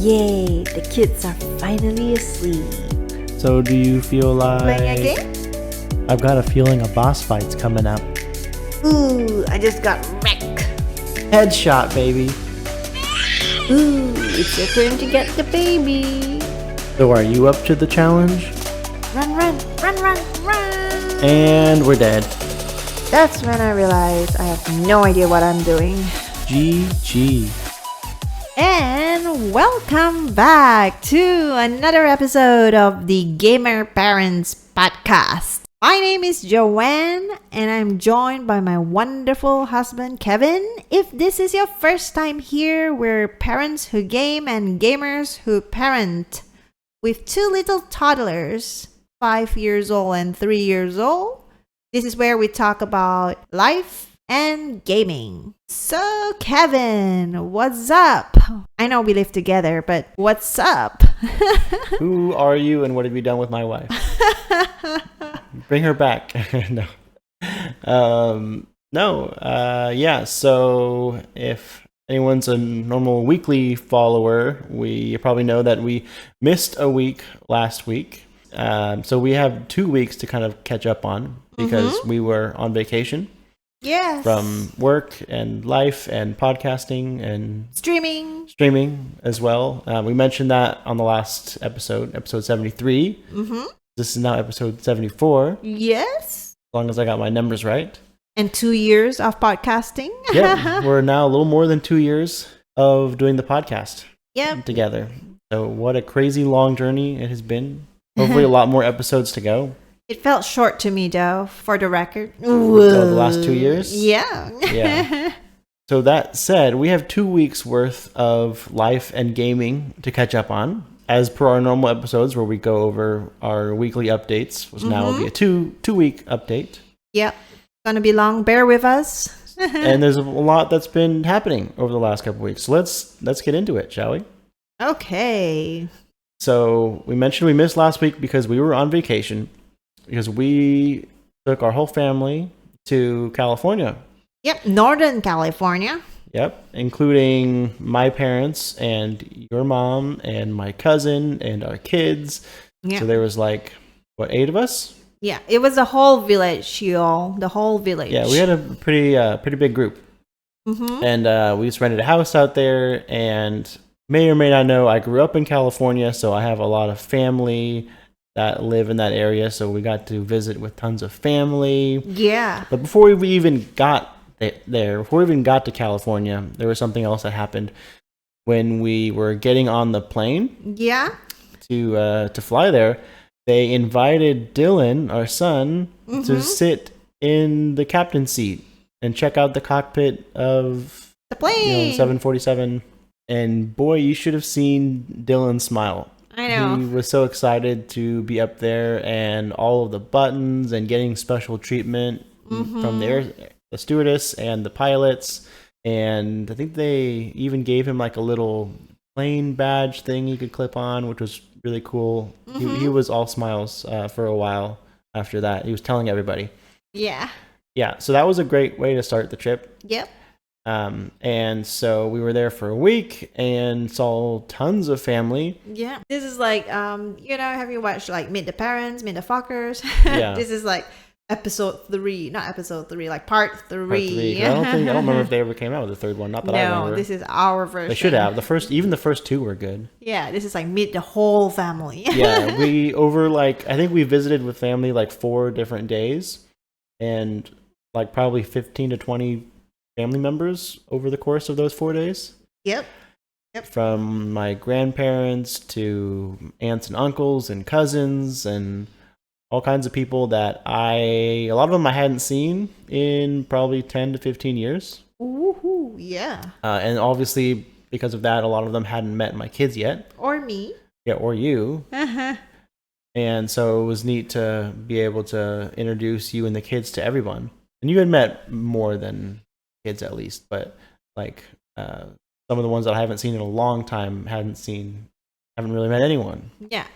Yay, the kids are finally asleep. So do you feel like... Playing a game? I've got a feeling a boss fight's coming up. Ooh, I just got wrecked. Headshot, baby. Ooh, it's your turn to get the baby. So are you up to the challenge? Run, run, run, run, run. And we're dead. That's when I realized I have no idea what I'm doing. GG. And welcome back to another episode of the Gamer Parents Podcast. My name is Joanne and I'm joined by my wonderful husband Kevin. If this is your first time here, we're parents who game and gamers who parent. With two little toddlers, 5 years old and 3 years old. This is where we talk about life and gaming. So, Kevin, what's up? I know we live together, but what's up? Who are you and what have you done with my wife? Bring her back. So if anyone's a normal weekly follower, you probably know that we missed a week last week. So we have 2 weeks to kind of catch up on because we were on vacation. Yes. From work and life and podcasting and streaming as well. We mentioned that on the last episode 73. Mm-hmm. This is now episode 74. Yes. As long as I got my numbers right. And 2 years of podcasting. Yeah, we're now a little more than 2 years of doing the podcast together. So what a crazy long journey it has been. Hopefully a lot more episodes to go. It felt short to me, though, for the record. So the last 2 years? Yeah. So that said, we have 2 weeks worth of life and gaming to catch up on. As per our normal episodes where we go over our weekly updates, which now will be a two-week update. Yep. Gonna be long. Bear with us. And there's a lot that's been happening over the last couple of weeks. So let's get into it, shall we? Okay. So we mentioned we missed last week because we were on vacation. Because we took our whole family to California. Yep, Northern California. Yep, including my parents and your mom and my cousin and our kids. Yep. So there was 8 of us? Yeah, it was the whole village, y'all. The whole village. Yeah, we had a pretty big group. Mm-hmm. And we just rented a house out there. And may or may not know, I grew up in California, so I have a lot of family that live in that area, so we got to visit with tons of family. Yeah. But before we even got before we even got to California, there was something else that happened when we were getting on the plane. Yeah. To fly there. They invited Dylan, our son, to sit in the captain's seat and check out the cockpit of the plane. 747. And boy, you should have seen Dylan smile. I know. He was so excited to be up there and all of the buttons and getting special treatment from the stewardess and the pilots. And I think they even gave him a little plane badge thing he could clip on, which was really cool. He was all smiles for a while after that. He was telling everybody. Yeah. Yeah, so that was a great way to start the trip. Yep. And so we were there for a week and saw tons of family. Yeah. This is have you watched Meet the Parents, Meet the Fuckers? Yeah. This is episode 3, not episode 3, part 3. Part 3. I don't remember if they ever came out with the third one. Not that I remember. No, this is our version. They should have. Even the first 2 were good. Yeah, this is meet the whole family. Yeah, we I think we visited with family 4 different days and probably 15 to 20 family members over the course of those 4 days. Yep. From my grandparents to aunts and uncles and cousins and all kinds of people that a lot of them I hadn't seen in probably 10 to 15 years. Woohoo, yeah. And obviously because of that, a lot of them hadn't met my kids yet. Or me. Yeah, or you. Uh-huh. And so it was neat to be able to introduce you and the kids to everyone. And you had met more than kids at least, but some of the ones that I haven't seen in a long time haven't really met anyone. Yeah,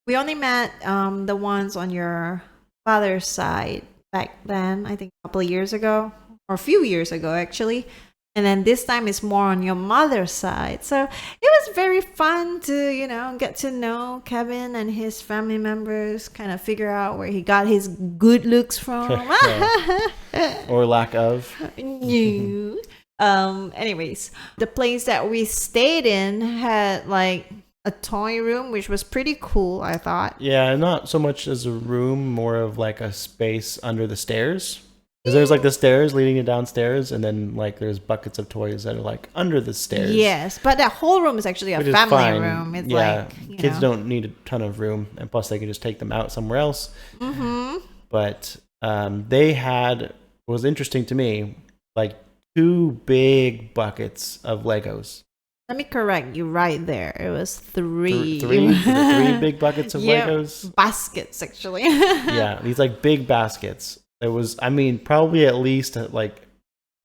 we only met the ones on your father's side back then. I think a couple of years ago, or a few years ago actually. And then this time it's more on your mother's side. So it was very fun to, get to know Kevin and his family members, kind of figure out where he got his good looks from. Or lack of. No. Anyways, the place that we stayed in had like a toy room, which was pretty cool, I thought. Yeah, not so much as a room, more of like a space under the stairs. Because there's like the stairs leading you downstairs, and then like there's buckets of toys that are like under the stairs. Yes, but that whole room is actually a Which is family fine. room. It's yeah, like kids don't need a ton of room, and plus they can just take them out somewhere else. Mm-hmm. But they had, what was interesting to me, like 2 big buckets of Legos. Let me correct you right there. It was 3. 3 big buckets of Legos. Baskets, actually. Yeah, these like big baskets. It was, I mean, probably at least like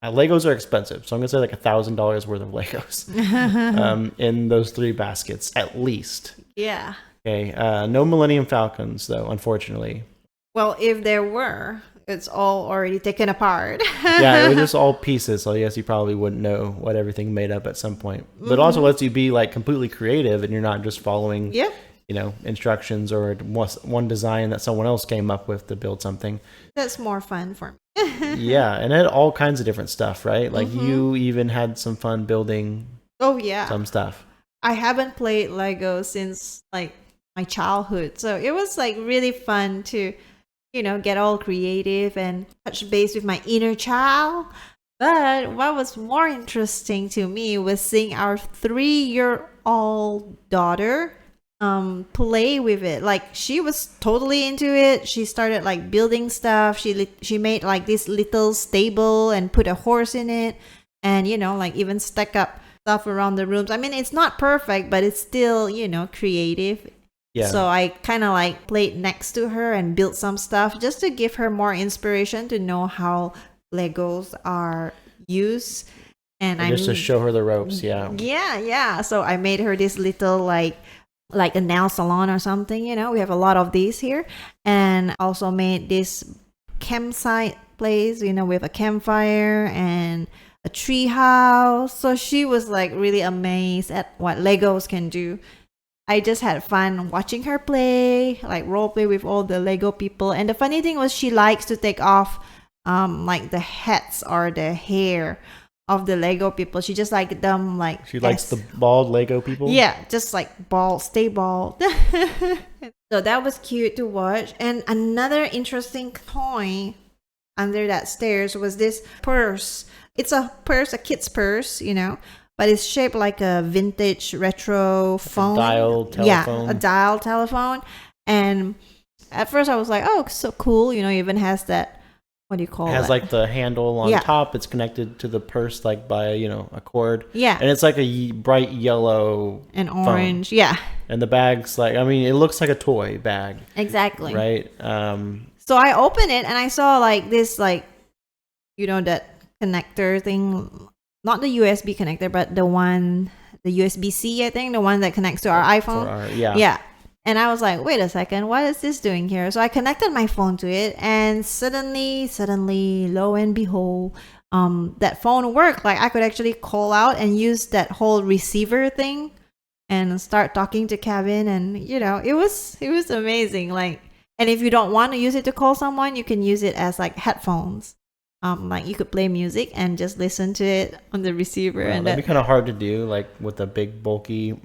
Legos are expensive, so I'm gonna say like $1,000 worth of Legos in those 3 baskets at least. Yeah. Okay. No Millennium Falcons though, unfortunately. Well, if there were, it's all already taken apart. Yeah, it was just all pieces, so I guess you probably wouldn't know what everything made up at some point. But it also lets you be like completely creative, and you're not just following instructions or one design that someone else came up with to build something. That's more fun for me. Yeah, and it had all kinds of different stuff, right? Like you even had some fun building some stuff. I haven't played Lego since like my childhood, so it was like really fun to get all creative and touch base with my inner child. But what was more interesting to me was seeing our 3-year-old daughter play with it. Like she was totally into it. She started like building stuff. She made like this little stable and put a horse in it, and like even stuck up stuff around the rooms. I mean, it's not perfect, but it's still creative. Yeah. So I kind of like played next to her and built some stuff just to give her more inspiration to know how Legos are used. And just to show her the ropes. Yeah. So I made her this little like a nail salon or something. We have a lot of these here. And also made this campsite place, with a campfire and a tree house. So she was like really amazed at what Legos can do. I just had fun watching her play, like role play with all the Lego people. And the funny thing was she likes to take off like the hats or the hair of the Lego people. She just like them like she likes the bald Lego people. Yeah, just like bald, stay bald. So that was cute to watch. And another interesting toy under that stairs was this purse. It's a purse, a kid's purse, but it's shaped like a vintage retro phone. A dial telephone. Yeah, a dial telephone. And at first I was like, oh, so cool. It even has that, what do you call it? It has like the handle on top. It's connected to the purse like by, a cord. Yeah. And it's like a bright yellow and orange. Phone. Yeah. And the bag's like, I mean, it looks like a toy bag. Exactly. Right? So I opened it and I saw like this, like, that connector thing. Not the USB connector, but the USB-C, I think, the one that connects to our iPhone. Yeah. And I was like, wait a second, what is this doing here? So I connected my phone to it, and suddenly, lo and behold, that phone worked. Like I could actually call out and use that whole receiver thing and start talking to Kevin, and it was amazing. Like, and if you don't want to use it to call someone, you can use it as like headphones. Like you could play music and just listen to it on the receiver. Well, and that'd be kind of hard to do, like with a big bulky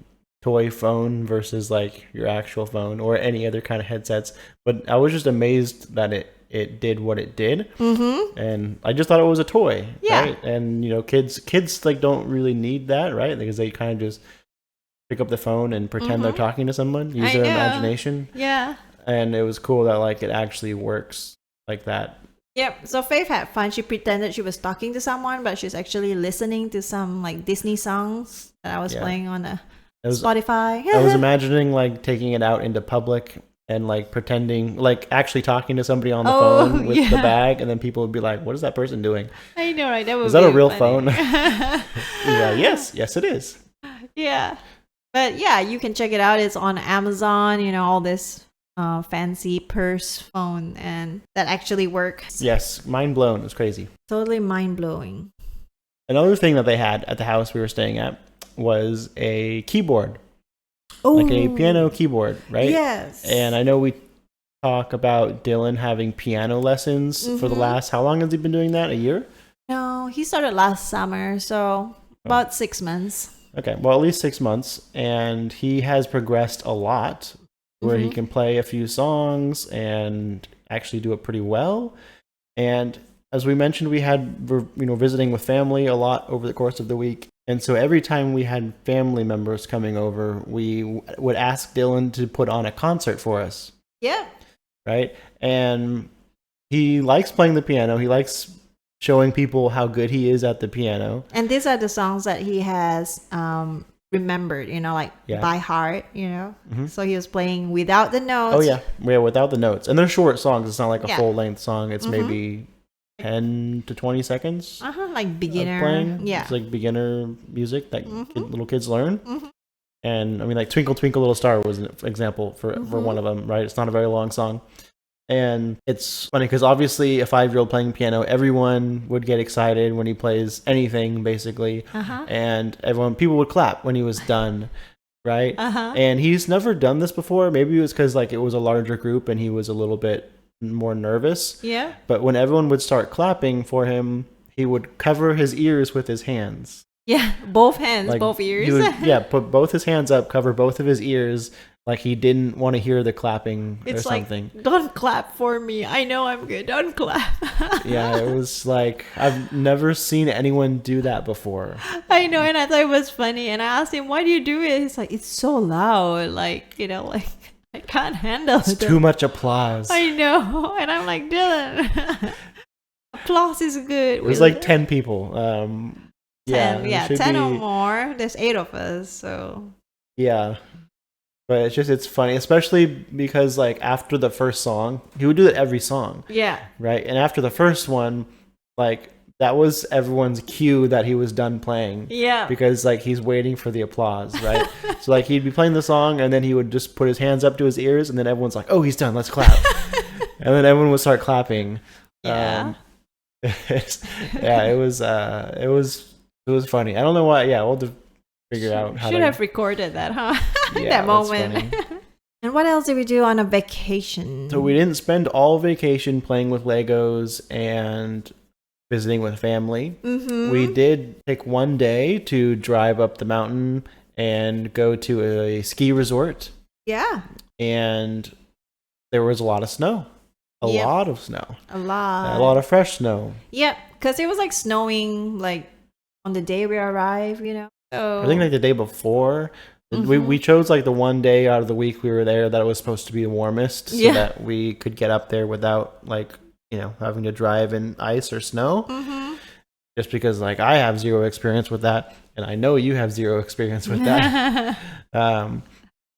toy phone versus like your actual phone or any other kind of headsets. But I was just amazed that it did what it did, and I just thought it was a toy, right? And kids like don't really need that, right? Because they kind of just pick up the phone and pretend they're talking to someone, use their imagination. Yeah. And it was cool that like it actually works like that. Yep. So Faith had fun. She pretended she was talking to someone, but she's actually listening to some like Disney songs that I was playing on Spotify. I was imagining like taking it out into public and like pretending, like actually talking to somebody on the phone with the bag, and then people would be like, "What is that person doing?" I know, right? Is that a real phone? Yes, it is. Yeah, but yeah, you can check it out. It's on Amazon. All this fancy purse phone, and that actually works. Yes, mind blown. It's crazy. Totally mind blowing. another thing that they had at the house we were staying at was a keyboard, Oh, like a piano keyboard, right? yes. And I know we talk about Dylan having piano lessons for the last, how long has he been doing that? A year? No, he started last summer, so about 6 months. Okay, well, at least 6 months. And he has progressed a lot where he can play a few songs and actually do it pretty well. And as we mentioned, we had, visiting with family a lot over the course of the week. And so every time we had family members coming over, we would ask Dylan to put on a concert for us. Yeah. Right? And he likes playing the piano. He likes showing people how good he is at the piano. And these are the songs that he has remembered, by heart, So he was playing without the notes. Oh, yeah, without the notes. And they're short songs. It's not like a full-length song. It's maybe 10 to 20 seconds. Like beginner. Playing. Yeah. It's like beginner music that little kids learn. And I mean, like Twinkle Twinkle Little Star was an example for one of them, right? It's not a very long song. And it's funny because obviously a 5-year-old playing piano, everyone would get excited when he plays anything, basically. And people would clap when he was done, right? And he's never done this before. Maybe it was because like it was a larger group and he was a little bit more nervous. Yeah. But when everyone would start clapping for him, he would cover his ears with his hands. Yeah, both hands, Like, both ears. he would, put both his hands up, cover both of his ears, like he didn't want to hear the clapping or something. Like, don't clap for me. I know I'm good. Don't clap. Yeah, it was like, I've never seen anyone do that before. I know, and I thought it was funny. And I asked him, why do you do it? He's like, it's so loud. Like, I can't handle it. It's too much applause. I know. And I'm like, Dylan, applause is good. It was like 10 people. 10 or more. There's 8 of us, so. Yeah. But it's funny, especially because like after the first song, he would do it every song. Yeah. Right? And after the first one, like that was everyone's cue that he was done playing. Yeah. Because like he's waiting for the applause, right? So like he'd be playing the song and then he would just put his hands up to his ears and then everyone's like, "Oh, he's done. Let's clap." And then everyone would start clapping. Yeah. It was funny. I don't know why. Yeah, we'll have to figure out how should have recorded that, huh? Yeah, that moment. And what else did we do on a vacation? So we didn't spend all vacation playing with Legos and visiting with family. We did take one day to drive up the mountain and go to a ski resort. Yeah. And there was a lot of snow. A lot of snow. A lot. A lot of fresh snow. Yep, because it was like snowing like on the day we arrived, So I think like the day before. We chose like the one day out of the week we were there that it was supposed to be the warmest so that we could get up there without like, having to drive in ice or snow. Just because like I have zero experience with that and I know you have zero experience with that.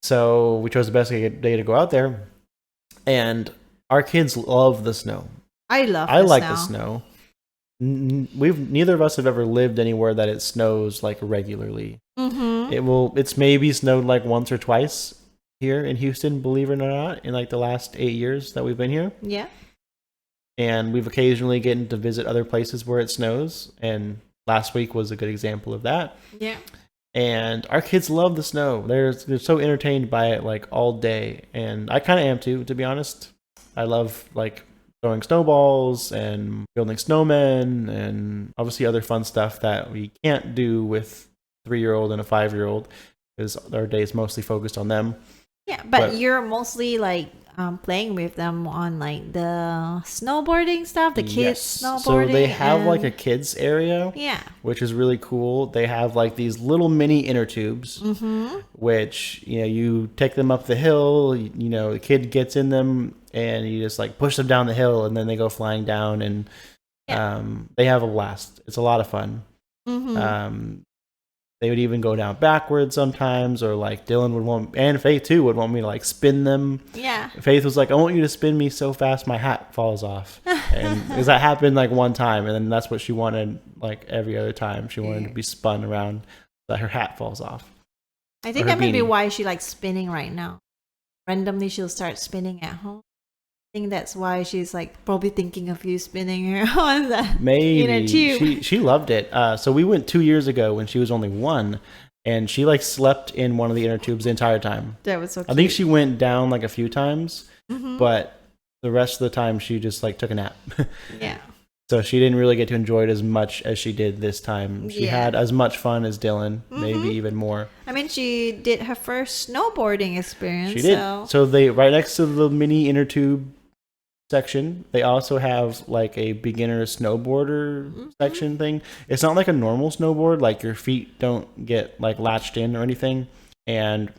So we chose the best day to go out there. And our kids love the snow. I like the snow. Neither of us have ever lived anywhere that it snows like regularly. It's maybe snowed like once or twice here in Houston, believe it or not, in like the last 8 years that we've been here. Yeah. And we've occasionally gotten to visit other places where it snows, and last week was a good example of that. Yeah. And our kids love the snow. They're so entertained by it like all day, and I kind of am too, to be honest. I love like throwing snowballs and building snowmen and obviously other fun stuff that we can't do with 3-year-old and a 5-year-old because our day is mostly focused on them. Yeah, but you're mostly like playing with them on like the snowboarding stuff, the kids snowboarding. So they have like a kids area, which is really cool. They have like these little mini inner tubes, which you take them up the hill. The kid gets in them and you just like push them down the hill, and then they go flying down, and they have a blast. It's a lot of fun. They would even go down backwards sometimes, or like Dylan would want, and Faith too, would want me to like spin them. Yeah. Faith was like, "I want you to spin me so fast my hat falls off." And because that happened like one time, and then that's what she wanted like every other time. She wanted to be spun around so that her hat falls off. I think that may be why she likes spinning right now. Randomly she'll start spinning at home. think that's why she's like probably thinking of you spinning her on the Maybe inner tube. she loved it. So we went 2 years ago when she was only 1, and she like slept in one of the inner tubes the entire time. That was so cute. I think she went down like a few times, Mhm. but the rest of the time she just like took a nap. Yeah. So she didn't really get to enjoy it as much as she did this time. She Yeah. had as much fun as Dylan, maybe even more. I mean, she did her first snowboarding experience. She did. So, So they right next to the mini inner tube section, they also have like a beginner snowboarder section thing. It's not like a normal snowboard, like your feet don't get like latched in or anything, and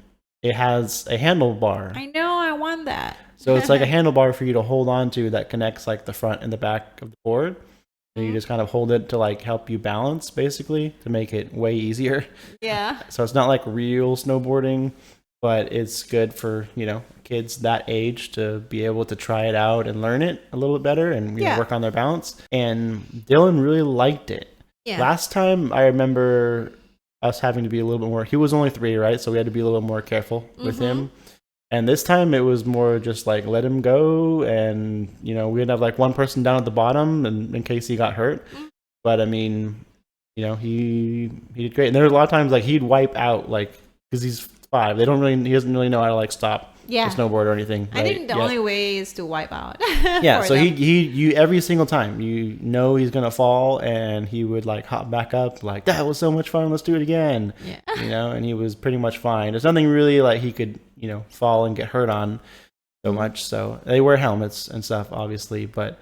it has a handlebar. I know, I want that. So it's like a handlebar for you to hold on to that connects like the front and the back of the board. And you just kind of hold it to like help you balance, basically, to make it way easier. Yeah. So it's not like real snowboarding, but it's good for, kids that age to be able to try it out and learn it a little bit better and Yeah. work on their balance. And Dylan really liked it. Yeah. Last time I remember us having to be a little bit more, he was only 3, right? So we had to be a little more careful with him. And this time it was more just like let him go, and we'd have like one person down at the bottom in case he got hurt. But I mean, he did great. And there were a lot of times like he'd wipe out, like because he's 5. He doesn't really know how to like stop Yeah. the snowboard or anything. I right? think the only way is to wipe out. Yeah, for so them. you every single time he's gonna fall, and he would like hop back up like that was so much fun, let's do it again. Yeah. And he was pretty much fine. There's nothing really like he could fall and get hurt on so much. So they wear helmets and stuff, obviously, but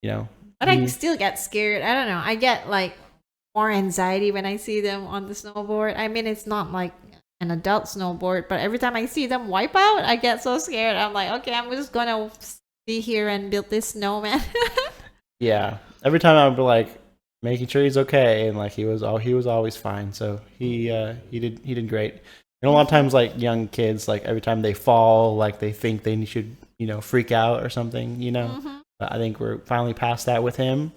But I still get scared. I don't know. I get like more anxiety when I see them on the snowboard. I mean, it's not like an adult snowboard, but every time I see them wipe out, I get so scared. I'm like, okay, I'm just gonna be here and build this snowman. Yeah, every time I would be like making sure he's okay, and like he was always fine. So he did great. And a lot of times, like young kids, like every time they fall, like they think they should freak out or something. But I think we're finally past that with him.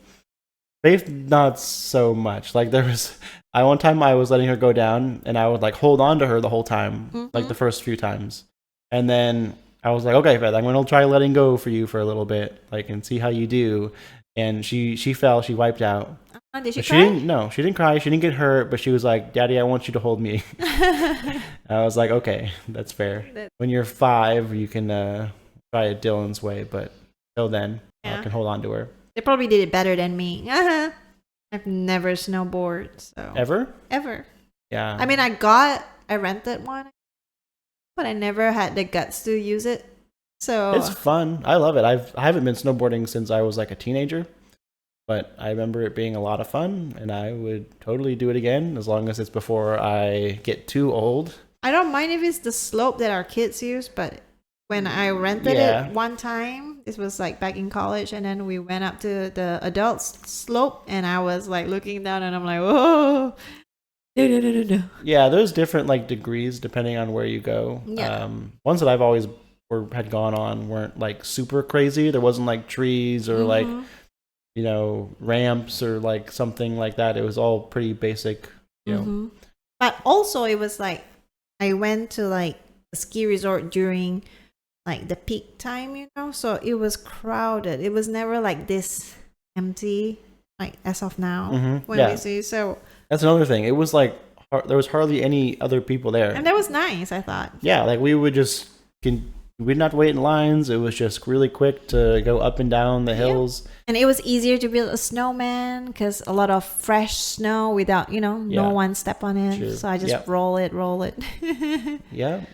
Faith, not so much. Like there was, one time I was letting her go down, and I would like hold on to her the whole time, like the first few times, and then I was like, okay, Faith, I'm gonna try letting go for you for a little bit, like, and see how you do. And she fell, she wiped out. Did she But cry? she didn't cry, she didn't get hurt, but she was like, Daddy, I want you to hold me. I was like, okay, that's fair. When you're 5, you can try it Dylan's way, but till then, I can hold on to her. They probably did it better than me. I've never snowboarded, so Ever? Yeah. I mean, I rented one, but I never had the guts to use it. So It's fun. I love it. I haven't been snowboarding since I was like a teenager, but I remember it being a lot of fun, and I would totally do it again as long as it's before I get too old. I don't mind if it's the slope that our kids use, but when I rented it one time, this was like back in college, and then we went up to the adult slope, and I was like looking down, and I'm like, whoa. No. Yeah, there's different like degrees depending on where you go. Yeah. Ones that I've always had gone on weren't like super crazy. There wasn't like trees or like ramps or like something like that. It was all pretty basic, But also it was like I went to like a ski resort during like the peak time, so it was crowded. It was never like this empty like as of now when we see. So that's another thing. It was like there was hardly any other people there, and that was nice, I thought. Yeah, like we would just we didn't have to wait in lines. It was just really quick to go up and down the hills. And it was easier to build a snowman because a lot of fresh snow without, no one step on it. True. So I just roll it. Yeah.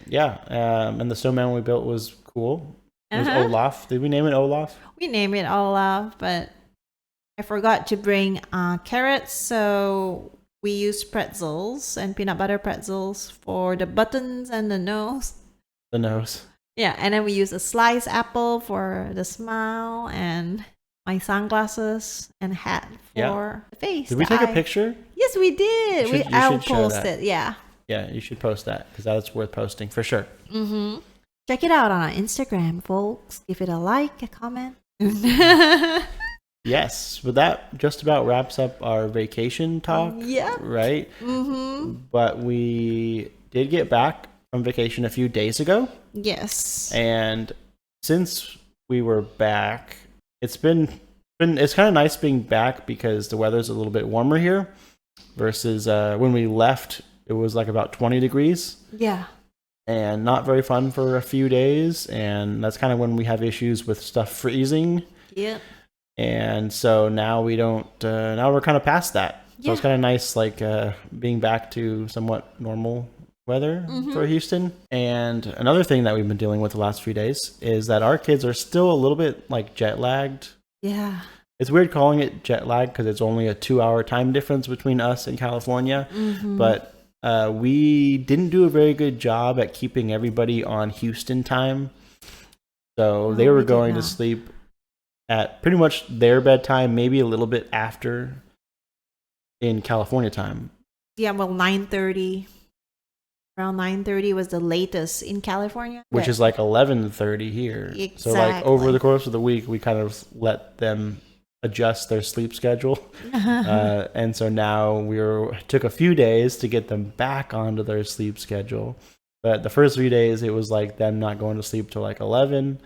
And the snowman we built was cool. It was Olaf. Did we name it Olaf? We named it Olaf, but I forgot to bring carrots. So we used pretzels and peanut butter pretzels for the buttons and the nose. The nose. Yeah, and then we use a sliced apple for the smile, and my sunglasses and hat for the face. Did we take a picture? Yes, we did. I'll post it. Yeah. Yeah, you should post that because that's worth posting for sure. Check it out on our Instagram, folks. Give it a like, a comment. Yes, but that just about wraps up our vacation talk. Yeah. Right? But we did get back from vacation a few days ago. Yes. And since we were back, it's kind of nice being back because the weather's a little bit warmer here versus when we left, it was like about 20 degrees. Yeah. And not very fun for a few days. And that's kind of when we have issues with stuff freezing. Yeah. And so now we don't, now we're kind of past that. So it's kind of nice, like being back to somewhat normal weather for Houston. And another thing that we've been dealing with the last few days is that our kids are still a little bit like jet lagged. Yeah. It's weird calling it jet lag because it's only a 2-hour time difference between us and California. But we didn't do a very good job at keeping everybody on Houston time. So they were going to sleep at pretty much their bedtime, maybe a little bit after in California time. Yeah, well, 9:30. Around 9:30 was the latest in California. Which is like 11:30 here. Exactly. So like over the course of the week, we kind of let them adjust their sleep schedule. And so now took a few days to get them back onto their sleep schedule. But the first few days, it was like them not going to sleep till like 11.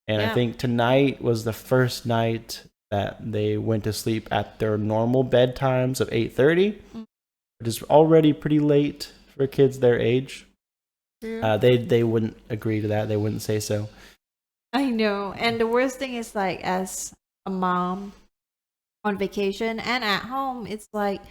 And I think tonight was the first night that they went to sleep at their normal bedtimes of 8:30, which is already pretty late for kids their age. They wouldn't agree to that. They wouldn't say so. I know. And the worst thing is, like, as a mom on vacation and at home, it's like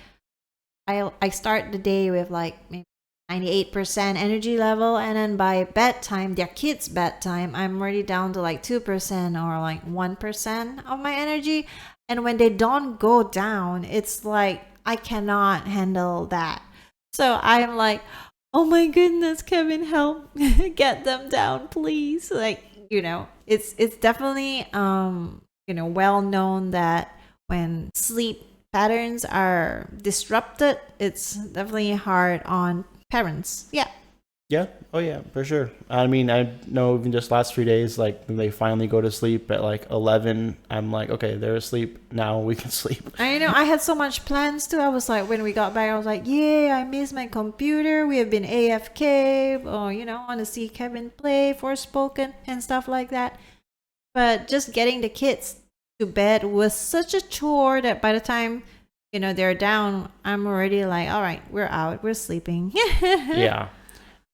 I start the day with like maybe 98% energy level, and then by bedtime, their kids' bedtime, I'm already down to like 2% or like 1% of my energy. And when they don't go down, it's like I cannot handle that. So I'm like, oh my goodness, Kevin, help get them down, please. Like, it's definitely well known that when sleep patterns are disrupted, it's definitely hard on parents. Yeah, oh yeah, for sure. I mean, I know even just last 3 days, like when they finally go to sleep at like 11, I'm like, okay, they're asleep now, we can sleep. I know. I had so much plans too. I was like, when we got back, I was like, yeah, I miss my computer, we have been AFK, or I want to see Kevin play Forspoken and stuff like that. But just getting the kids to bed was such a chore that by the time they're down, I'm already like, all right, we're out, we're sleeping. Yeah,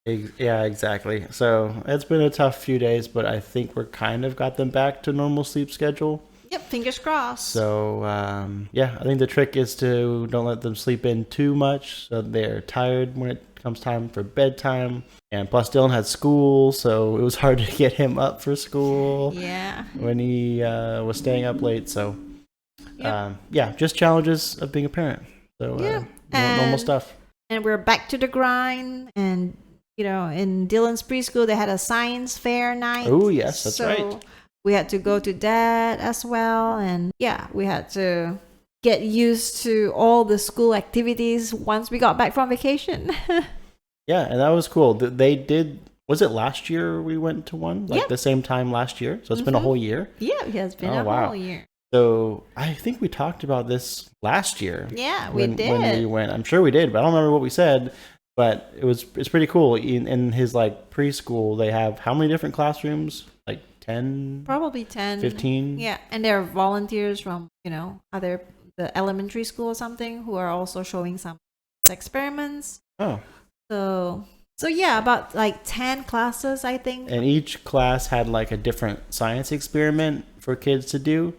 exactly. So it's been a tough few days, but I think we're kind of got them back to normal sleep schedule. Yep, fingers crossed. So I think the trick is to don't let them sleep in too much so they're tired when it comes time for bedtime. And plus Dylan had school, so it was hard to get him up for school. Yeah. When he was staying up late. So just challenges of being a parent. So normal stuff. And we're back to the grind. And in Dylan's preschool, they had a science fair night. Oh, yes, that's right. We had to go to that as well. And we had to get used to all the school activities once we got back from vacation. Yeah, and that was cool. They did, was it last year we went to one? Like the same time last year? So it's been a whole year? Yeah, it has been whole year. So I think we talked about this last year. Yeah, we did. When we went. I'm sure we did, but I don't remember what we said. But it's pretty cool. In his like preschool, they have how many different classrooms? Like 10? Probably 10. 15? Yeah, and there are volunteers from, the elementary school or something who are also showing some experiments. Oh. So yeah, about like 10 classes, I think. And each class had like a different science experiment for kids to do.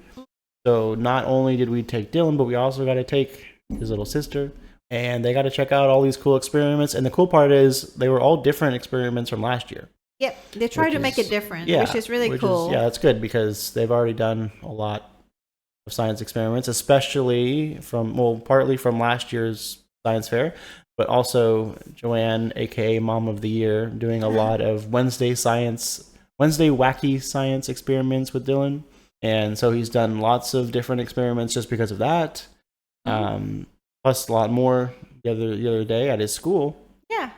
So not only did we take Dylan, but we also got to take his little sister. And they got to check out all these cool experiments. And the cool part is they were all different experiments from last year. Yep, they try to make it different, which is really cool. That's good because they've already done a lot of science experiments, especially partly from last year's science fair, but also Joanne, aka Mom of the Year, doing a lot of Wednesday wacky science experiments with Dylan. And so he's done lots of different experiments just because of that. Plus a lot more the other day at his school. Yeah.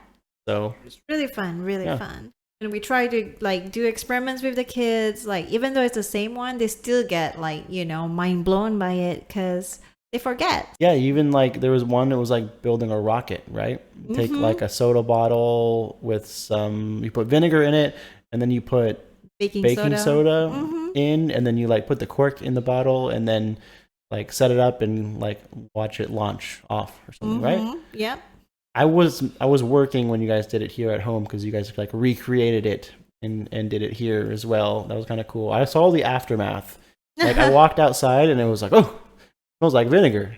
So it's really fun, fun. And we try to like do experiments with the kids. Like even though it's the same one, they still get like, mind blown by it because they forget. Yeah, even like there was one that was like building a rocket, right? You take like a soda bottle with you put vinegar in it, and then you put baking soda in, and then you like put the cork in the bottle, and then like set it up and like watch it launch off or something, right? Yep. I was working when you guys did it here at home because you guys like recreated it and did it here as well. That was kind of cool. I saw the aftermath. Like I walked outside and it was like, oh, it smells like vinegar.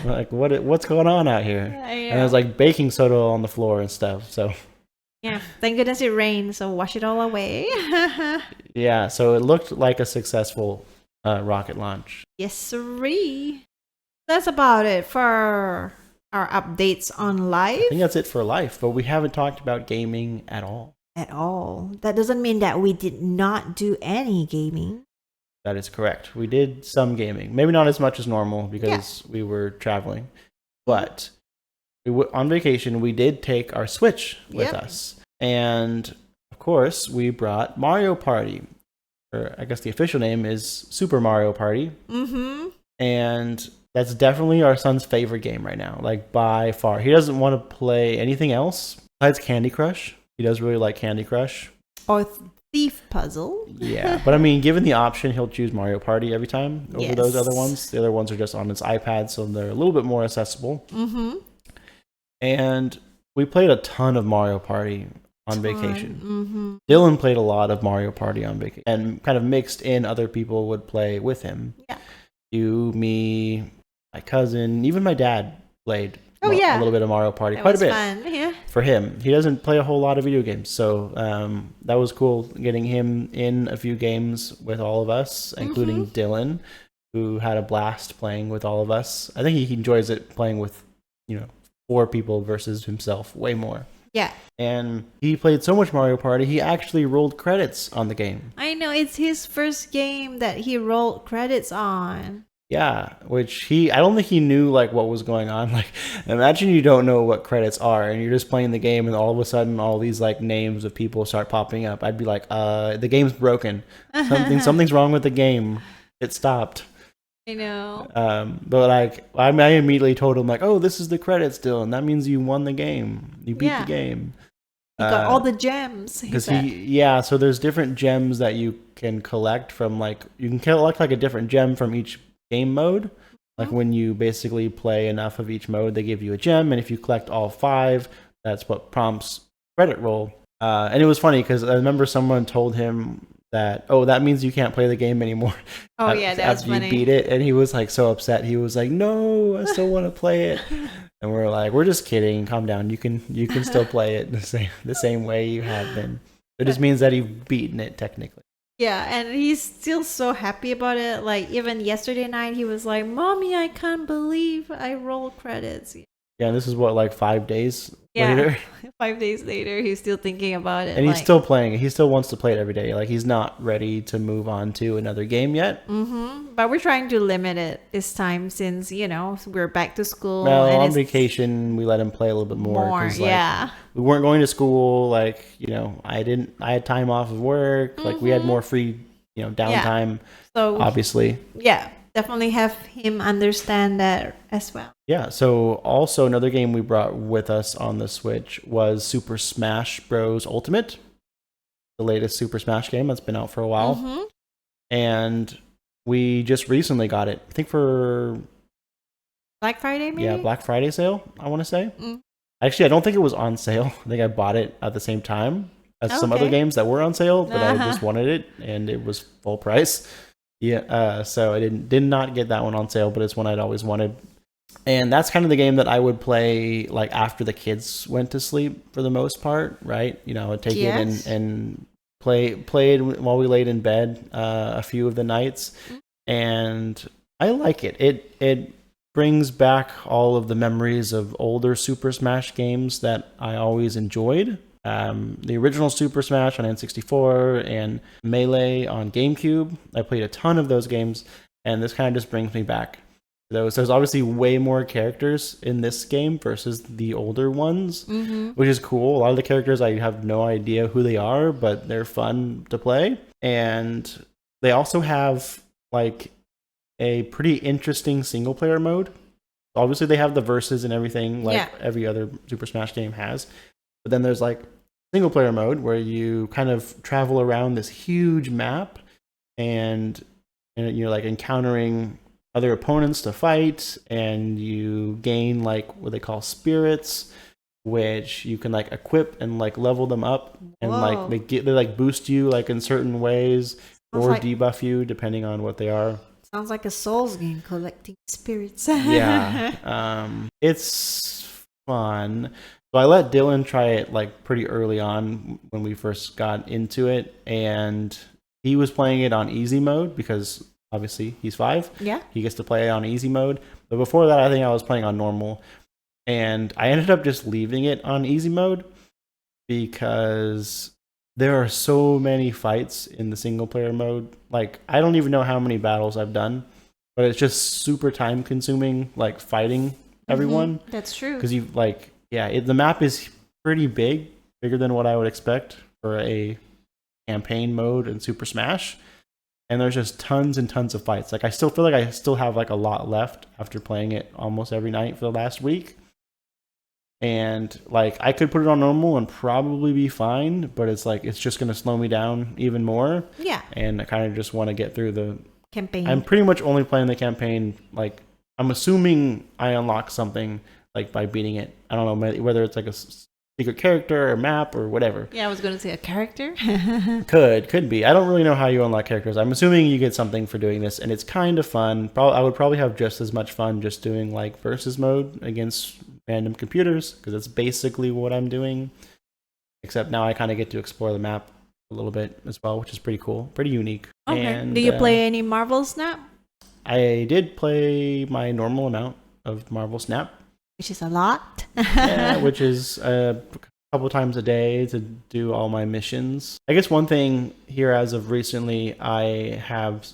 Like what's going on out here? And it was like baking soda on the floor and stuff. So yeah, thank goodness it rained, so wash it all away. yeah, so it looked like a successful rocket launch. Yes, sirree. That's about it for our updates on life. I think that's it for life, but we haven't talked about gaming at all. At all. That doesn't mean that we did not do any gaming. That is correct. We did some gaming. Maybe not as much as normal because we were traveling. But on vacation, we did take our Switch with us. And, of course, we brought Mario Party. Or I guess the official name is Super Mario Party. And that's definitely our son's favorite game right now. Like, by far. He doesn't want to play anything else besides Candy Crush. He does really like Candy Crush. Or Thief Puzzle. Yeah, but I mean, given the option, he'll choose Mario Party every time over those other ones. The other ones are just on his iPad, so they're a little bit more accessible. And we played a ton of Mario Party on vacation. Dylan played a lot of Mario Party on vacation, and kind of mixed in other people would play with him. Yeah. You, me, my cousin, even my dad played a little bit of Mario Party. Quite a bit. Fun. Yeah. For him. He doesn't play a whole lot of video games, so that was cool getting him in a few games with all of us, including Dylan, who had a blast playing with all of us. I think he enjoys it playing with, 4 people versus himself way more. Yeah. And he played so much Mario Party, he actually rolled credits on the game. I know, it's his first game that he rolled credits on. Yeah, which I don't think he knew like what was going on. Like, imagine you don't know what credits are and you're just playing the game and all of a sudden all these like names of people start popping up. I'd be like, the game's broken. Something's wrong with the game. It stopped. I know. But like, I immediately told him like, oh, this is the credits, Dylan. That means you won the game. You beat the game. You got all the gems. So there's different gems that you can collect from like, you can collect like a different gem from each game mode. Like when you basically play enough of each mode, they give you a gem, and if you collect all 5, that's what prompts credit roll. And it was funny because I remember someone told him that, oh, that means you can't play the game anymore. Oh yeah, that's funny. You beat it, and he was like so upset. He was like, no, I still want to play it. And we're like, we're just kidding. Calm down. You can still play it the same way you have been. It just means that you've beaten it technically. Yeah, and he's still so happy about it. Like, even yesterday night, he was like, Mommy, I can't believe I rolled credits. Yeah, and this is what, like 5 days later? 5 days later, he's still thinking about it. And he's still playing it. He still wants to play it every day. Like, he's not ready to move on to another game yet. But we're trying to limit it this time since, we're back to school. Well, and on vacation, we let him play a little bit more. We weren't going to school. Like, I had time off of work. Like, we had more free, downtime, so, obviously. Yeah. Definitely have him understand that as well. Yeah, so also another game we brought with us on the Switch was Super Smash Bros. Ultimate, the latest Super Smash game that's been out for a while. And we just recently got it, I think for Black Friday, maybe? Yeah, Black Friday sale, I want to say. Actually, I don't think it was on sale. I think I bought it at the same time as some other games that were on sale, but I just wanted it, and it was full price. Yeah, so I did not get that one on sale, but it's one I'd always wanted. And that's kind of the game that I would play like after the kids went to sleep for the most part, right? I'd take it and play it while we laid in bed a few of the nights. And I like it. It brings back all of the memories of older Super Smash games that I always enjoyed. The original Super Smash on N64 and Melee on GameCube. I played a ton of those games, and this kind of just brings me back to those. There's obviously way more characters in this game versus the older ones, which is cool. A lot of the characters, I have no idea who they are, but they're fun to play. And they also have like a pretty interesting single player mode. Obviously, they have the verses and everything like every other Super Smash game has. But then there's like single player mode where you kind of travel around this huge map and you're like encountering other opponents to fight, and you gain like what they call spirits, which you can like equip and like level them up, and Whoa. like they like boost you like in certain ways or like- debuff you depending on what they are. Sounds like a Souls game, collecting spirits. Yeah. It's fun. So I let Dylan try it like pretty early on when we first got into it, and he was playing it on easy mode because obviously he's 5. Yeah. He gets to play it on easy mode. But before that, I think I was playing on normal, and I ended up just leaving it on easy mode because there are so many fights in the single player mode. Like, I don't even know how many battles I've done, but it's just super time consuming, like fighting everyone. That's true. Because you like, yeah, the map is pretty big, bigger than what I would expect for a campaign mode in Super Smash. And there's just tons and tons of fights. Like, I still feel like I still have like a lot left after playing it almost every night for the last week. And like, I could put it on normal and probably be fine, but it's like, it's just going to slow me down even more. Yeah. And I kind of just want to get through the Campaign. I'm pretty much only playing the campaign. Like, I'm assuming I unlock something like by beating it. I don't know whether it's like a secret character or map or whatever. Yeah, I was going to say a character. Could be. I don't really know how you unlock characters. I'm assuming you get something for doing this, and it's kind of fun. I would probably have just as much fun just doing like versus mode against random computers, because that's basically what I'm doing. Except now I kind of get to explore the map a little bit as well, which is pretty cool, pretty unique. Okay. And, do you play any Marvel Snap? I did play my normal amount of Marvel Snap, Which is a lot. yeah, which is a couple times a day to do all my missions. I guess one thing here as of recently, I have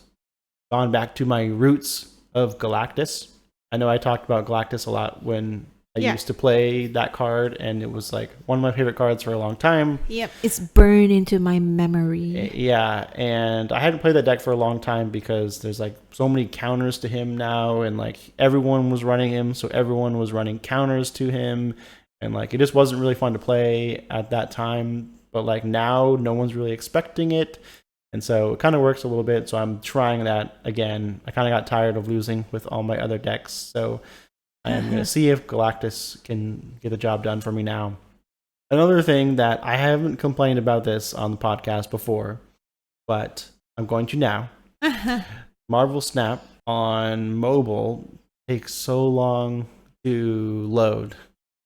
gone back to my roots of Galactus. I know I talked about Galactus a lot when I used to play that card, and it was like one of my favorite cards for a long time. Yep, it's burned into my memory. Yeah, and I hadn't played that deck for a long time because there's like so many counters to him now, and like everyone was running him, so everyone was running counters to him, and like it just wasn't really fun to play at that time. But like now, no one's really expecting it, and so it kind of works a little bit. So I'm trying that again. I kind of got tired of losing with all my other decks, so I'm going to see if Galactus can get the job done for me now. Another thing that I haven't complained about this on the podcast before, but I'm going to now. Marvel Snap on mobile takes so long to load.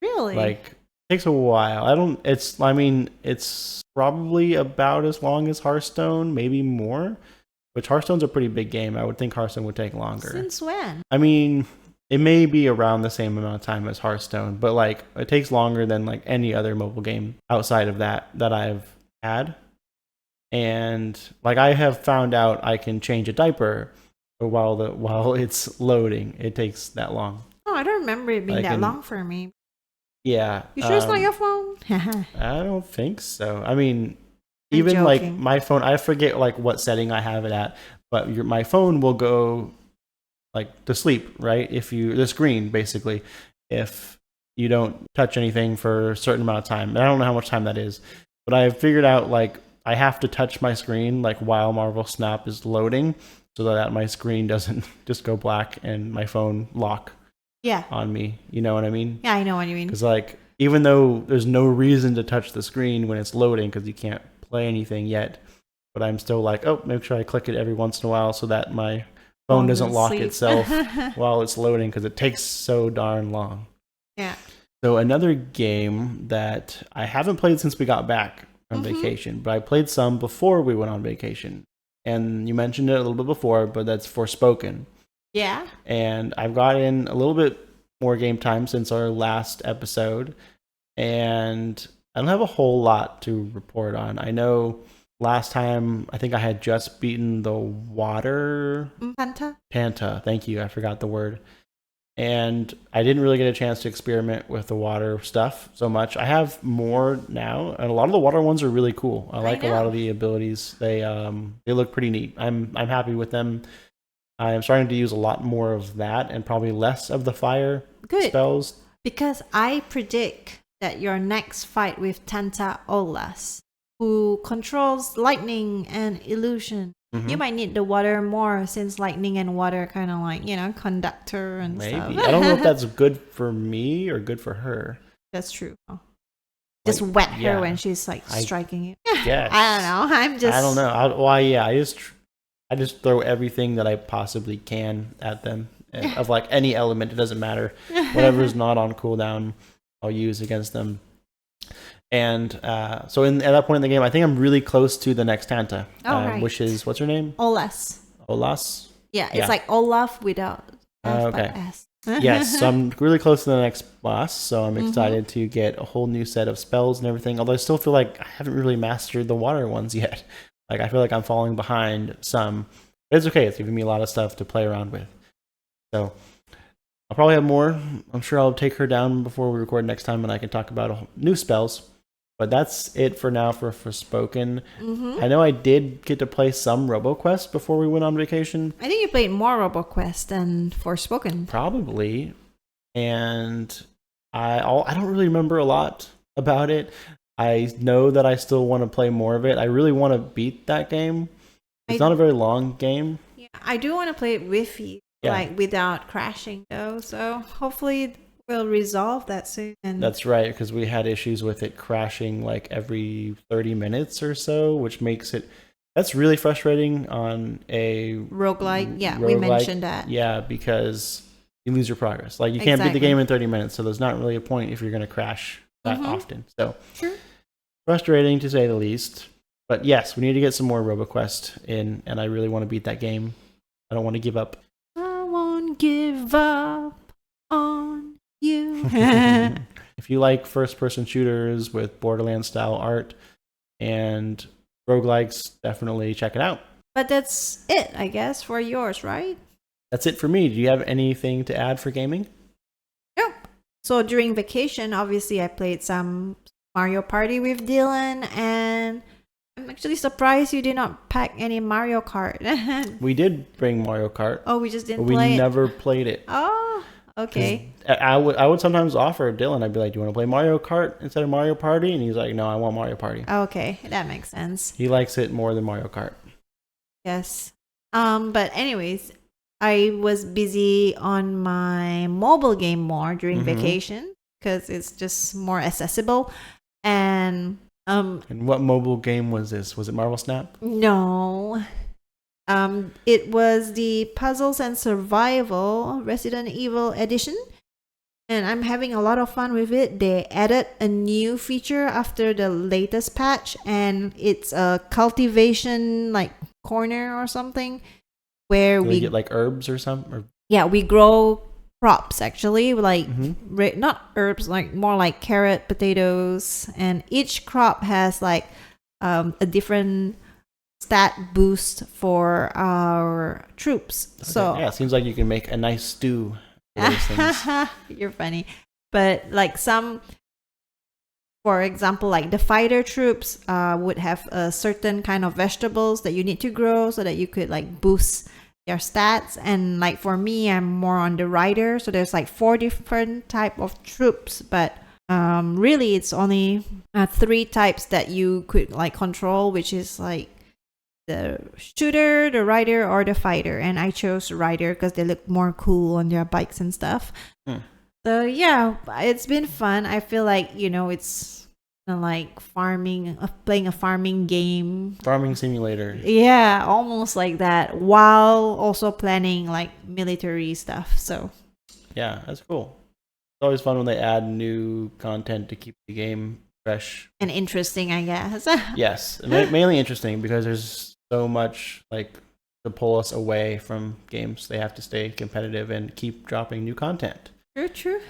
Really? Like, it takes a while. It's probably about as long as Hearthstone, maybe more. Which Hearthstone's a pretty big game. I would think Hearthstone would take longer. Since when? I mean, it may be around the same amount of time as Hearthstone, but like it takes longer than like any other mobile game outside of that I've had. And like I have found out I can change a diaper while it's loading. It takes that long. Oh, I don't remember it being that long for me. Yeah. You sure it's not your phone? I don't think so. I mean, I'm even joking. like my phone, I forget like what setting I have it at, but my phone will go like to sleep, right? The screen basically, if you don't touch anything for a certain amount of time. I don't know how much time that is, but I have figured out like I have to touch my screen like while Marvel Snap is loading, so that my screen doesn't just go black and my phone lock on me. You know what I mean? Yeah, I know what you mean. Because like even though there's no reason to touch the screen when it's loading because you can't play anything yet, but I'm still like, oh, make sure I click it every once in a while so that my phone doesn't lock itself while it's loading, because it takes so darn long. Yeah. So another game that I haven't played since we got back from vacation, but I played some before we went on vacation. And you mentioned it a little bit before, but that's Forspoken. Yeah. And I've got in a little bit more game time since our last episode, and I don't have a whole lot to report on. I know last time, I think I had just beaten the water... Panta, thank you. I forgot the word. And I didn't really get a chance to experiment with the water stuff so much. I have more now, and a lot of the water ones are really cool. I like a lot of the abilities. They look pretty neat. I'm happy with them. I'm starting to use a lot more of that and probably less of the fire spells. Because I predict that your next fight with Tanta Olas, who controls lightning and illusion. You might need the water more since lightning and water kind of like, conductor and stuff. Maybe. I don't know if that's good for me or good for her. That's true. Just wet her when she's like striking you. Yes. I don't know. I don't know. I just throw everything that I possibly can at them of like any element. It doesn't matter. Whatever is not on cooldown, I'll use against them. And so at that point in the game, I think I'm really close to the next Tanta, right. which is, what's her name? Olas. Olas? Yeah, it's like Olaf without F but S. Yes, so I'm really close to the next boss, so I'm excited to get a whole new set of spells and everything, although I still feel like I haven't really mastered the water ones yet. Like, I feel like I'm falling behind some. But it's okay, it's giving me a lot of stuff to play around with. So I'll probably have more. I'm sure I'll take her down before we record next time and I can talk about new spells. But that's it for now for Forspoken. I know I did get to play some RoboQuest before we went on vacation. I think you played more RoboQuest than Forspoken. Probably. And I don't really remember a lot about it. I know that I still want to play more of it. I really want to beat that game. It's not a very long game. Yeah, I do want to play it with you, like without crashing though. So hopefully we'll resolve that soon. That's right, because we had issues with it crashing like every 30 minutes or so, which makes it... That's really frustrating on a... roguelike. Yeah, we mentioned that. Yeah, because you lose your progress. Like, you can't beat the game in 30 minutes, so there's not really a point if you're going to crash that often. So, frustrating to say the least. But yes, we need to get some more RoboQuest in, and I really want to beat that game. I don't want to give up. I won't give up on you. If you like first-person shooters with Borderlands-style art and roguelikes, definitely check it out. But that's it, I guess, for yours, right? That's it for me. Do you have anything to add for gaming? Nope. So during vacation, obviously, I played some Mario Party with Dylan, and I'm actually surprised you did not pack any Mario Kart. We did bring Mario Kart. Oh, we just didn't play it? We never played it. Oh, okay. I would sometimes offer Dylan, I'd be like, do you want to play Mario Kart instead of Mario Party? And he's like, no, I want Mario Party. Okay, that makes sense. He likes it more than Mario Kart. Yes. But anyways, I was busy on my mobile game more during vacation because it's just more accessible. And what mobile game was this? Was it Marvel Snap? No. It was the Puzzles and Survival Resident Evil Edition. And I'm having a lot of fun with it. They added a new feature after the latest patch, and it's a cultivation like corner or something where we get like herbs or something. Yeah, we grow crops actually, like not herbs, like more like carrot, potatoes, and each crop has like a different stat boost for our troops. Okay. So yeah, it seems like you can make a nice stew. You're funny. But like some, for example, like the fighter troops would have a certain kind of vegetables that you need to grow so that you could like boost their stats. And like for me, I'm more on the rider, so there's like 4 different type of troops, but really it's only 3 types that you could like control, which is like the shooter, the rider, or the fighter. And I chose rider because they look more cool on their bikes and stuff. So yeah, it's been fun. I feel like, it's like farming, playing a farming game. Farming simulator. Yeah, almost like that, while also planning like military stuff. So yeah, that's cool. It's always fun when they add new content to keep the game fresh. And interesting, I guess. Yes, mainly interesting because there's so much like to pull us away from games. They have to stay competitive and keep dropping new content. True.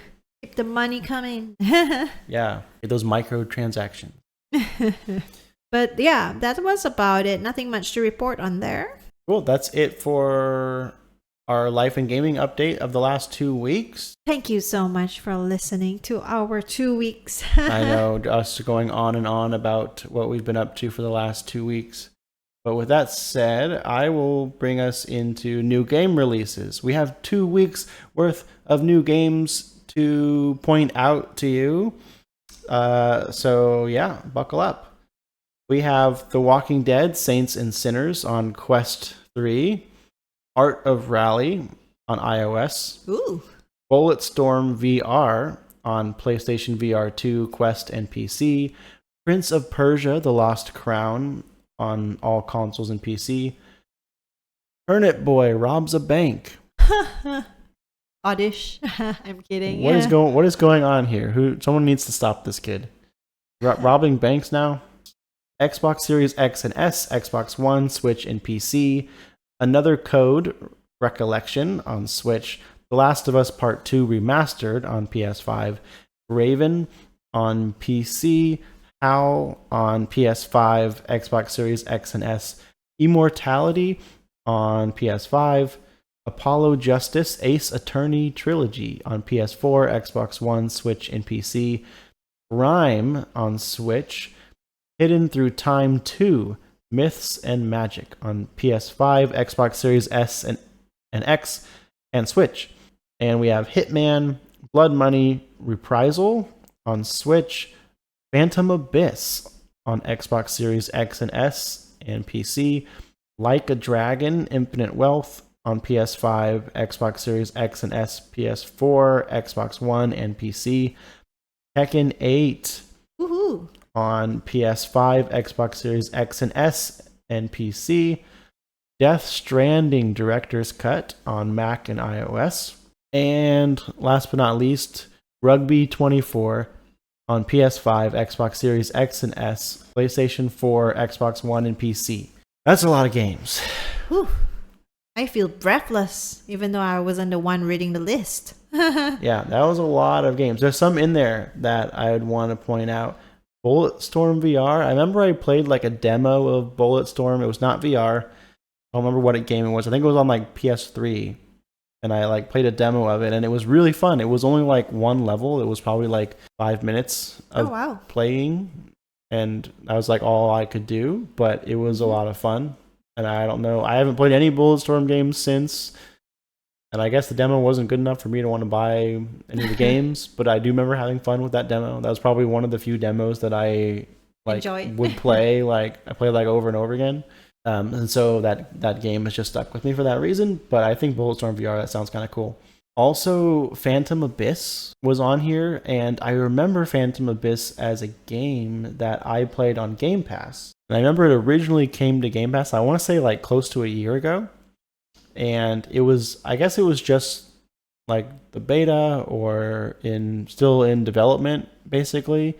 Keep the money coming. Yeah, those microtransactions. But yeah, that was about it. Nothing much to report on there. Cool. That's it for our life and gaming update of the last 2 weeks. Thank you so much for listening to our 2 weeks. I know, us going on and on about what we've been up to for the last 2 weeks. But with that said, I will bring us into new game releases. We have 2 weeks worth of new games to point out to you. So yeah, buckle up. We have The Walking Dead: Saints and Sinners on Quest 3, Art of Rally on iOS, Ooh. Bulletstorm VR on PlayStation VR 2, Quest, and PC, Prince of Persia: The Lost Crown on all consoles and PC, Turnip Boy robs a bank. Oddish. I'm kidding. What is going on here? Someone needs to stop this kid. Robbing banks now? Xbox Series X and S, Xbox One, Switch, and PC. Another Code: Recollection on Switch. The Last of Us Part 2 Remastered on PS5. Raven on PC. HAL on PS5, Xbox Series X and S. Immortality on PS5. Apollo Justice Ace Attorney Trilogy on PS4, Xbox One, Switch, and PC. Rime on Switch. Hidden Through Time 2 Myths and Magic on PS5, Xbox Series S and X, and Switch. And we have Hitman, Blood Money, Reprisal on Switch, Phantom Abyss on Xbox Series X and S and PC, Like a Dragon, Infinite Wealth on PS5, Xbox Series X and S, PS4, Xbox One, and PC, Tekken 8 Woohoo. on PS5, Xbox Series X and S, and PC, Death Stranding Director's Cut on Mac and iOS, and last but not least, Rugby 24 on PS5, Xbox Series X and S, PlayStation 4, Xbox One, and PC. That's a lot of games. Whew. I feel breathless, even though I wasn't the one reading the list. Yeah, that was a lot of games. There's some in there that I would want to point out. Bulletstorm VR. I remember I played like a demo of Bulletstorm. It was not VR. I don't remember what game it was. I think it was on like PS3. And I like played a demo of it, and it was really fun. It was only like one level. It was probably like 5 minutes of playing, and that was like all I could do. But it was a lot of fun. And I don't know. I haven't played any Bulletstorm games since. And I guess the demo wasn't good enough for me to want to buy any of the games. But I do remember having fun with that demo. That was probably one of the few demos that I like would play. Like I played like over and over again. And so that game has just stuck with me for that reason. But I think Bulletstorm VR, that sounds kind of cool. Also, Phantom Abyss was on here, and I remember Phantom Abyss as a game that I played on Game Pass. And I remember it originally came to Game Pass, I want to say like close to a year ago. And I guess it was just like the beta or still in development, basically.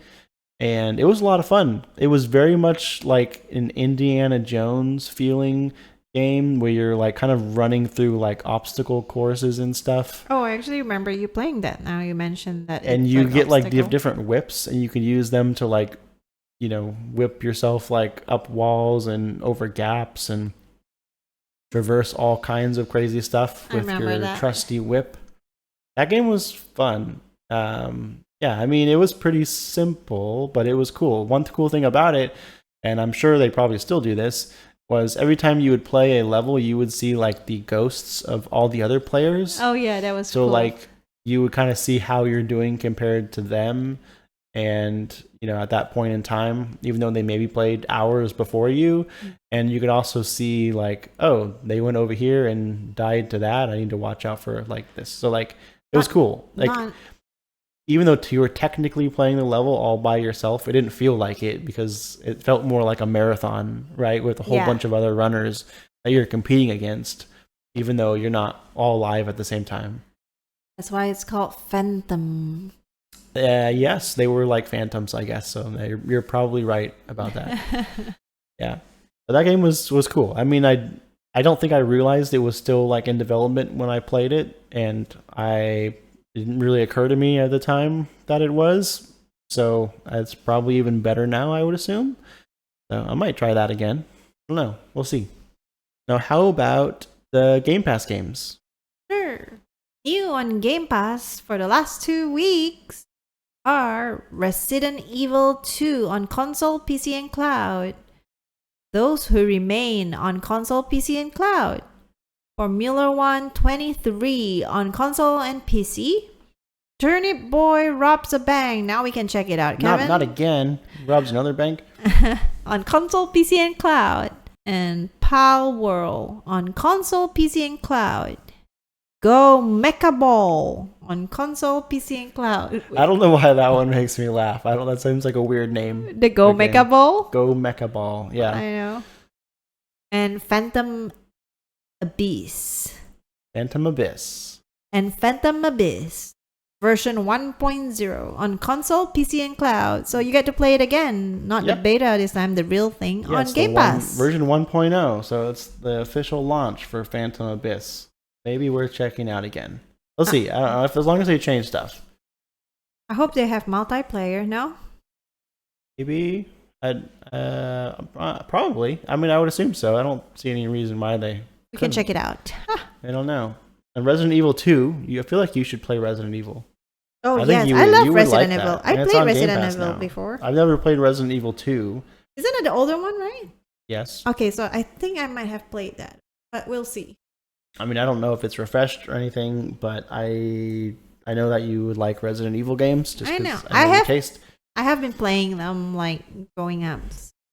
And it was a lot of fun. It was very much like an Indiana Jones feeling game where you're like kind of running through like obstacle courses and stuff. Oh, I actually remember you playing that. Now you mentioned that. And you get like different whips, and you can use them to like, whip yourself like up walls and over gaps and traverse all kinds of crazy stuff with your trusty whip. That game was fun. Yeah, I mean, it was pretty simple, but it was cool. One cool thing about it, and I'm sure they probably still do this, was every time you would play a level, you would see like the ghosts of all the other players. Oh yeah, that was cool. So like you would kind of see how you're doing compared to them, and at that point in time, even though they maybe played hours before you, and you could also see like, oh, they went over here and died to that. I need to watch out for like this. So like it was cool. Like even though you were technically playing the level all by yourself, it didn't feel like it because it felt more like a marathon, right? With a whole bunch of other runners that you're competing against, even though you're not all live at the same time. That's why it's called Phantom. Yes, they were like phantoms, I guess. So you're probably right about that. Yeah. But that game was cool. I mean, I don't think I realized it was still like in development when I played it, and it didn't really occur to me at the time that it was. So it's probably even better now, I would assume. So I might try that again. I don't know. We'll see. Now, how about the Game Pass games? Sure. New on Game Pass for the last 2 weeks are Resident Evil 2 on console, PC, and cloud. Those who remain on console, PC, and cloud. Formula 1 23 on console and PC, Turnip Boy robs a bank. Now we can check it out, Kevin. Not again. Robs another bank. On console, PC, and cloud. And Pal World on console, PC, and cloud. Go Mecha Ball on console, PC, and cloud. I don't know why that one makes me laugh. That seems like a weird name. The Go Mecha Ball? Go Mecha Ball, yeah. I know. And Phantom Abyss. Phantom Abyss. And Phantom Abyss. Version 1.0 on console, PC, and cloud. So you get to play it again. Not the beta this time, the real thing on Game Pass. Version 1.0. So it's the official launch for Phantom Abyss. Maybe worth checking out again. We'll see. I don't know as long as they change stuff. I hope they have multiplayer, no? Maybe. Probably. I mean, I would assume so. I don't see any reason why they We can check it out. I don't know. And Resident Evil 2, I feel like you should play Resident Evil. Oh, yes. I love Resident Evil. I played Resident Evil before. I've never played Resident Evil 2. Isn't it the older one, right? Yes. Okay, so I think I might have played that. But we'll see. I mean, I don't know if it's refreshed or anything, but I know that you would like Resident Evil games. Just I know. I know your taste. I have been playing them like growing up.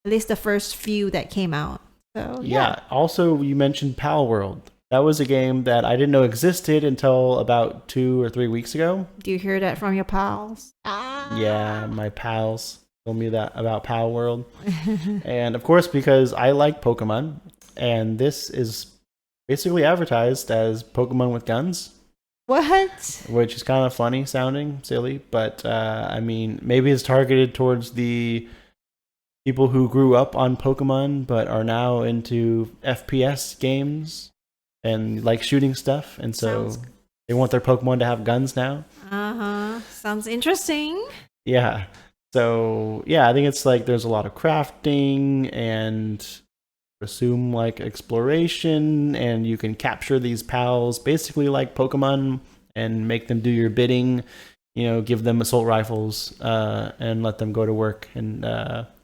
At least the first few that came out. So yeah. Also, you mentioned Pal World. That was a game that I didn't know existed until about 2 or 3 weeks ago. Do you hear that from your pals? Yeah, my pals told me that about Pal World. And of course, because I like Pokemon, and this is basically advertised as Pokemon with guns. What? Which is kind of funny sounding, silly, but I mean, maybe it's targeted towards the people who grew up on Pokemon but are now into FPS games and like shooting stuff, and so they want their Pokemon to have guns now. Sounds interesting. Yeah. So yeah, I think it's like there's a lot of crafting and assume like exploration, and you can capture these pals basically like Pokemon and make them do your bidding. You know, give them assault rifles and let them go to work and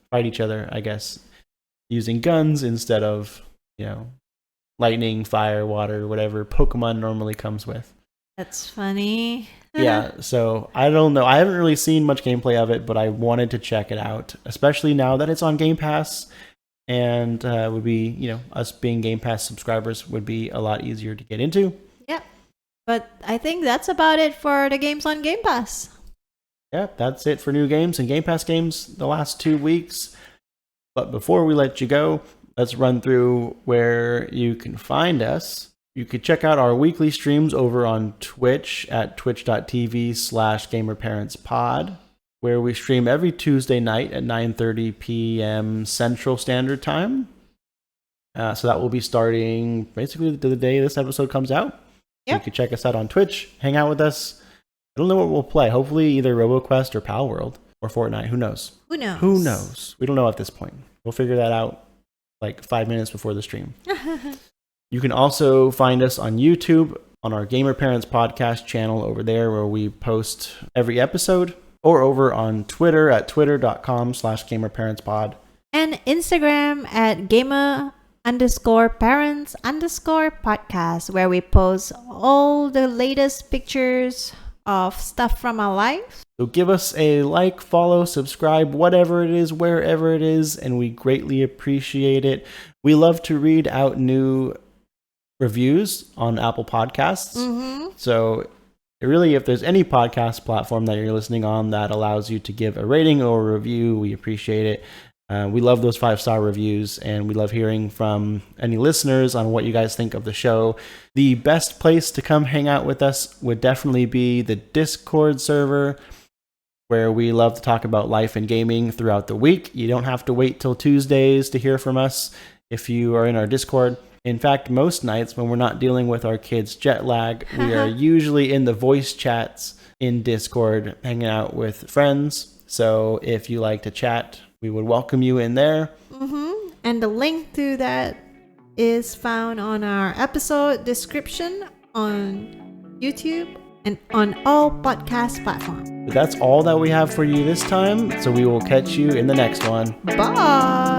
fight each other, I guess, using guns instead of, you know, lightning, fire, water, whatever Pokemon normally comes with. That's funny. Yeah, so I don't know. I haven't really seen much gameplay of it, but I wanted to check it out, especially now that it's on Game Pass, and would be, you know, us being Game Pass subscribers would be a lot easier to get into. Yep. But I think that's about it for the games on Game Pass. Yeah, that's it for new games and Game Pass games the last 2 weeks. But before we let you go, let's run through where you can find us. You could check out our weekly streams over on Twitch at twitch.tv/gamerparentspod, where we stream every Tuesday night at 9:30 p.m. Central Standard Time. So that will be starting basically the day this episode comes out. Yep. You can check us out on Twitch, hang out with us. I don't know what we'll play. Hopefully either RoboQuest or Pal World or Fortnite. Who knows? Who knows? Who knows? We don't know at this point. We'll figure that out like 5 minutes before the stream. You can also find us on YouTube on our Gamer Parents Podcast channel over there, where we post every episode, or over on Twitter at twitter.com/gamerparentspod. And Instagram at gamer_parents_podcast, where we post all the latest pictures of stuff from our life. So give us a like, follow, subscribe, whatever it is, wherever it is, and we greatly appreciate it. We love to read out new reviews on Apple Podcasts. So really, if there's any podcast platform that you're listening on that allows you to give a rating or a review, we appreciate it. We love those 5-star reviews, and we love hearing from any listeners on what you guys think of the show. The best place to come hang out with us would definitely be the Discord server, where we love to talk about life and gaming throughout the week. You don't have to wait till Tuesdays to hear from us if you are in our Discord. In fact, most nights when we're not dealing with our kids' jet lag, we are usually in the voice chats in Discord, hanging out with friends. So if you like to chat, we would welcome you in there. And the link to that is found on our episode description on YouTube and on all podcast platforms. But that's all that we have for you this time. So we will catch you in the next one. Bye.